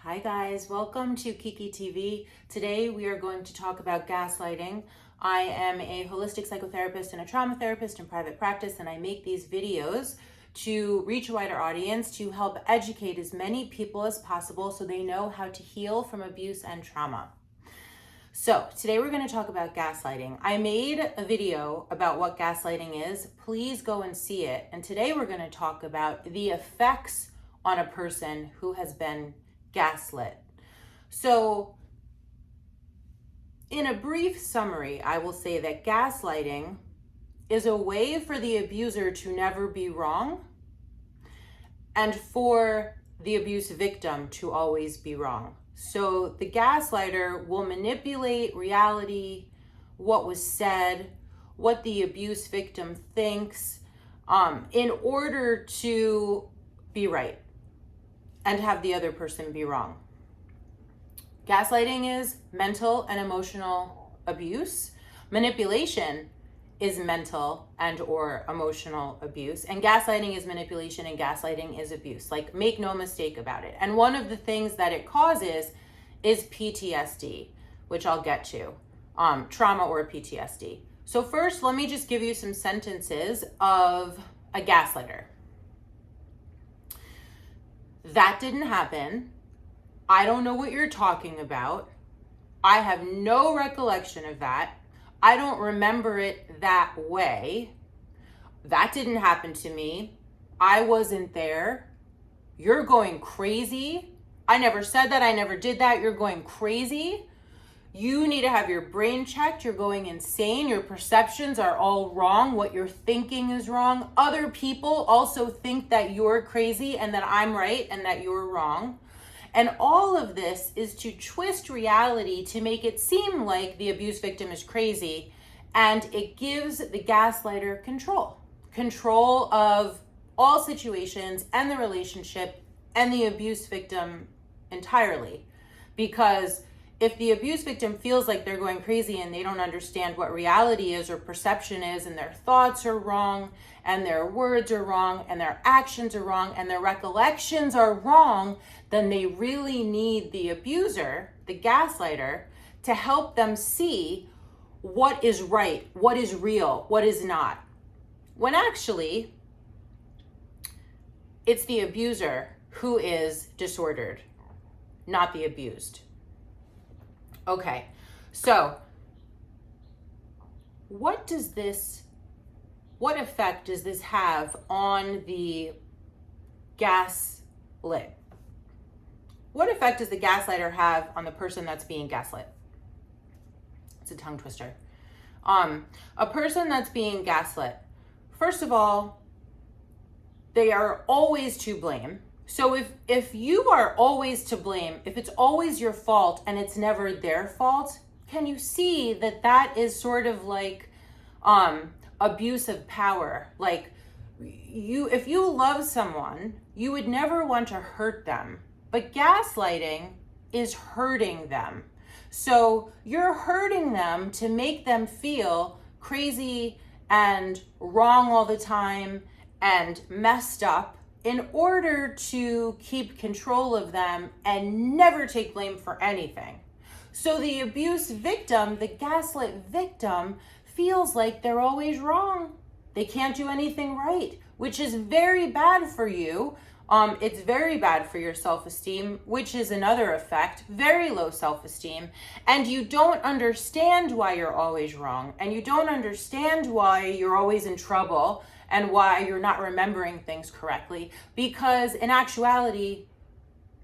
Hi guys, welcome to Kiki TV. Today we are going to talk about gaslighting. I am a holistic psychotherapist and a trauma therapist in private practice, and I make these videos to reach a wider audience to help educate as many people as possible so they know how to heal from abuse and trauma. So today we're going to talk about gaslighting. I made a video about what gaslighting is. Please go and see it. And today we're going to talk about the effects on a person who has been gaslit. So in a brief summary, I will say that gaslighting is a way for the abuser to never be wrong and for the abuse victim to always be wrong. So the gaslighter will manipulate reality, what was said, what the abuse victim thinks, in order to be right and have the other person be wrong. Gaslighting is mental and emotional abuse. Manipulation is mental and or emotional abuse. And gaslighting is manipulation and gaslighting is abuse. Like, make no mistake about it. And one of the things that it causes is PTSD, which I'll get to, trauma or PTSD. So first, let me just give you some sentences of a gaslighter. That didn't happen. I don't know what you're talking about. I have no recollection of that. I don't remember it that way. That didn't happen to me. I wasn't there. You're going crazy. I never said that. I never did that. You're going crazy. You need to have your brain checked. You're going insane. Your perceptions are all wrong. What you're thinking is wrong. Other people also think that you're crazy and that I'm right and that you're wrong. And all of this is to twist reality to make it seem like the abuse victim is crazy, and it gives the gaslighter control of all situations and the relationship and the abuse victim entirely. Because if the abuse victim feels like they're going crazy and they don't understand what reality is or perception is, and their thoughts are wrong and their words are wrong and their actions are wrong and their recollections are wrong, then they really need the abuser, the gaslighter, to help them see what is right, what is real, what is not. When actually, it's the abuser who is disordered, not the abused. Okay, so what effect does this have on the gaslit? What effect does the gaslighter have on the person that's being gaslit? It's a tongue twister. A person that's being gaslit, first of all, they are always to blame. So if you are always to blame, if it's always your fault and it's never their fault, can you see that that is sort of like abuse of power? Like, if you love someone, you would never want to hurt them, but gaslighting is hurting them. So you're hurting them to make them feel crazy and wrong all the time and messed up, in order to keep control of them and never take blame for anything. So the abuse victim, the gaslit victim, feels like they're always wrong. They can't do anything right, which is very bad for you. It's very bad for your self-esteem, which is another effect, very low self-esteem. And you don't understand why you're always wrong. And you don't understand why you're always in trouble and why you're not remembering things correctly. Because in actuality,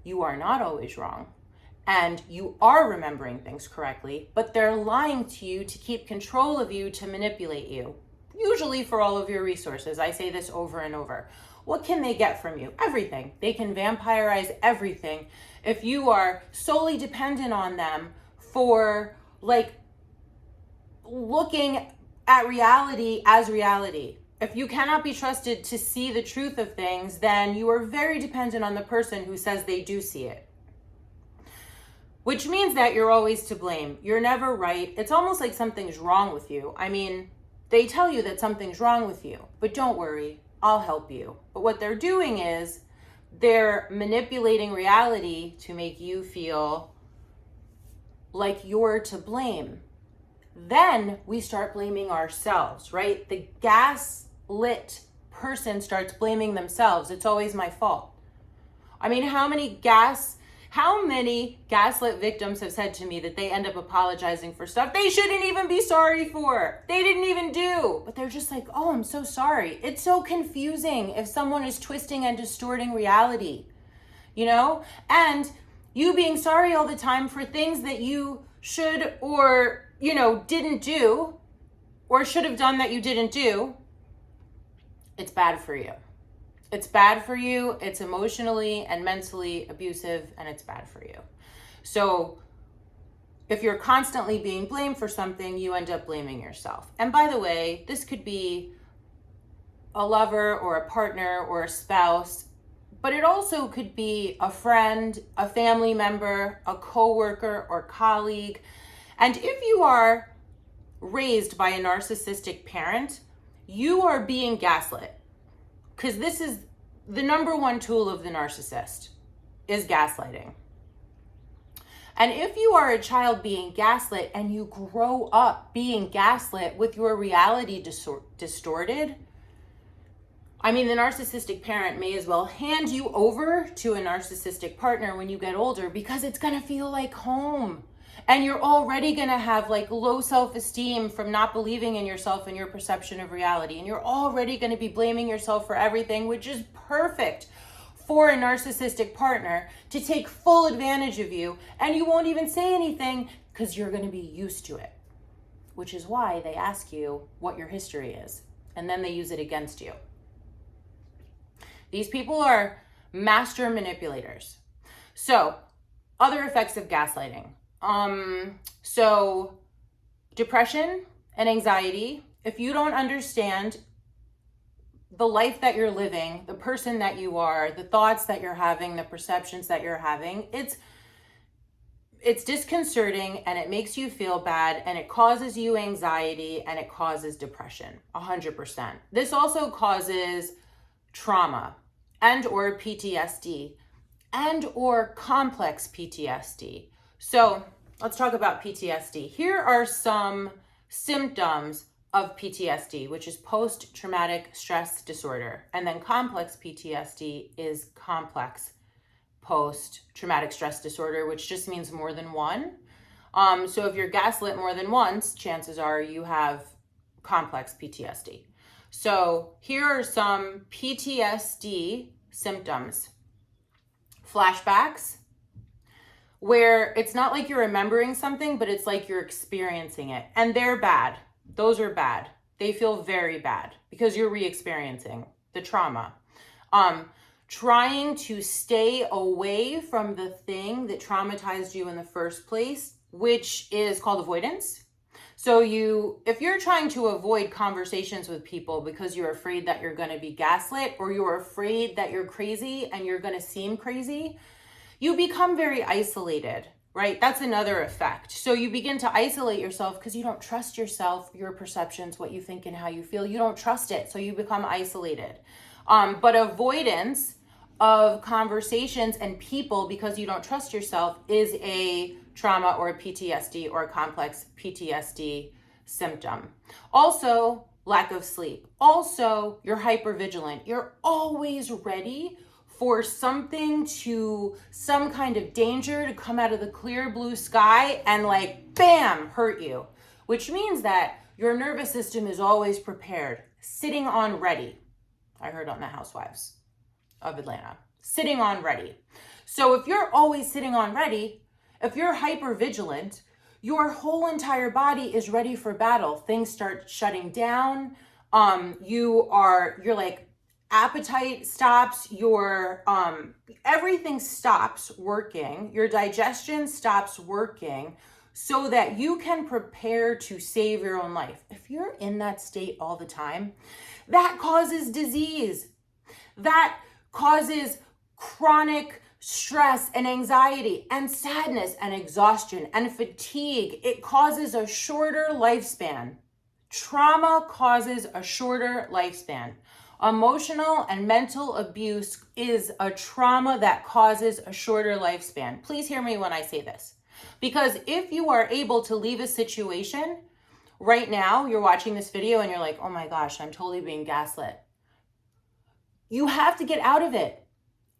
you are not always wrong. And you are remembering things correctly, but they're lying to you to keep control of you, to manipulate you. Usually for all of your resources. I say this over and over. What can they get from you? Everything. They can vampirize everything. If you are solely dependent on them for, like, looking at reality as reality. If you cannot be trusted to see the truth of things, then you are very dependent on the person who says they do see it. Which means that you're always to blame. You're never right. It's almost like something's wrong with you. I mean, they tell you that something's wrong with you, but don't worry, I'll help you. But what they're doing is they're manipulating reality to make you feel like you're to blame. Then we start blaming ourselves, right? The gaslit person starts blaming themselves. It's always my fault. I mean, how many gaslit victims have said to me that they end up apologizing for stuff they shouldn't even be sorry for? They didn't even do, but they're just like, oh, I'm so sorry. It's so confusing if someone is twisting and distorting reality, you know? And you being sorry all the time for things that you should or, didn't do or should have done that you didn't do, it's bad for you. It's bad for you. It's emotionally and mentally abusive, and it's bad for you. So if you're constantly being blamed for something, you end up blaming yourself. And by the way, this could be a lover or a partner or a spouse, but it also could be a friend, a family member, a coworker or colleague. And if you are raised by a narcissistic parent, you are being gaslit. Because this is the number one tool of the narcissist, is gaslighting. And if you are a child being gaslit and you grow up being gaslit with your reality distorted, I mean, the narcissistic parent may as well hand you over to a narcissistic partner when you get older, because it's going to feel like home. And you're already going to have like low self-esteem from not believing in yourself and your perception of reality. And you're already going to be blaming yourself for everything, which is perfect for a narcissistic partner to take full advantage of you. And you won't even say anything because you're going to be used to it, which is why they ask you what your history is. And then they use it against you. These people are master manipulators. So, other effects of gaslighting. So depression and anxiety. If you don't understand the life that you're living, the person that you are, the thoughts that you're having, the perceptions that you're having, it's disconcerting, and it makes you feel bad, and it causes you anxiety, and it causes depression, 100%. This also causes trauma and or PTSD and or complex PTSD. So let's talk about PTSD. Here are some symptoms of PTSD, which is post-traumatic stress disorder. And then complex PTSD is complex post-traumatic stress disorder, which just means more than one. So if you're gaslit more than once, chances are you have complex PTSD. So here are some PTSD symptoms. Flashbacks, where it's not like you're remembering something, but it's like you're experiencing it. And they're bad. Those are bad. They feel very bad because you're re-experiencing the trauma. Trying to stay away from the thing that traumatized you in the first place, which is called avoidance. So if you're trying to avoid conversations with people because you're afraid that you're going to be gaslit, or you're afraid that you're crazy and you're going to seem crazy, you become very isolated, right? That's another effect. So you begin to isolate yourself because you don't trust yourself, your perceptions, what you think and how you feel. You don't trust it, so you become isolated. But avoidance of conversations and people because you don't trust yourself is a trauma or a PTSD or a complex PTSD symptom. Also, lack of sleep. Also, you're hypervigilant. You're always ready for some kind of danger to come out of the clear blue sky and like, bam, hurt you. Which means that your nervous system is always prepared, sitting on ready. I heard on the Housewives of Atlanta, sitting on ready. So if you're always sitting on ready, if you're hypervigilant, your whole entire body is ready for battle. Things start shutting down. You're like, appetite stops, your everything stops working, your digestion stops working, so that you can prepare to save your own life. If you're in that state all the time, that causes disease. That causes chronic stress and anxiety and sadness and exhaustion and fatigue. It causes a shorter lifespan. Trauma causes a shorter lifespan. Emotional and mental abuse is a trauma that causes a shorter lifespan. Please hear me when I say this. Because if you are able to leave a situation, right now you're watching this video and you're like, oh my gosh, I'm totally being gaslit. You have to get out of it.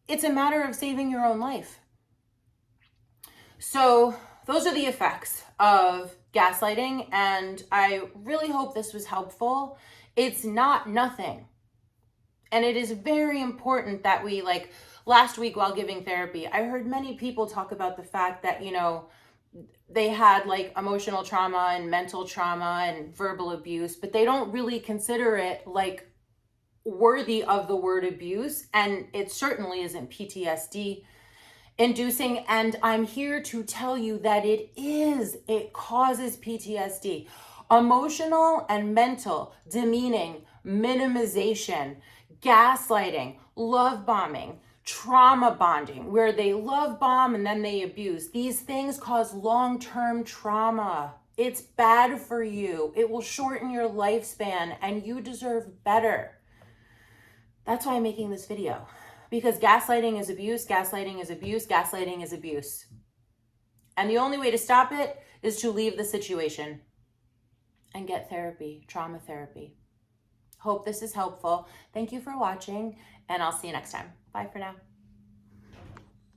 It's a matter of saving your own life. So those are the effects of gaslighting, and I really hope this was helpful. It's not nothing. And it is very important that we, like last week while giving therapy, I heard many people talk about the fact that, you know, they had like emotional trauma and mental trauma and verbal abuse, but they don't really consider it like worthy of the word abuse. And it certainly isn't PTSD inducing. And I'm here to tell you that it is. It causes PTSD. Emotional and mental demeaning, minimization, gaslighting, love bombing, trauma bonding, where they love bomb and then they abuse. These things cause long-term trauma. It's bad for you. It will shorten your lifespan, and you deserve better. That's why I'm making this video. Because gaslighting is abuse, gaslighting is abuse, gaslighting is abuse. And the only way to stop it is to leave the situation and get therapy, trauma therapy. Hope this is helpful. Thank you for watching, and I'll see you next time. Bye for now.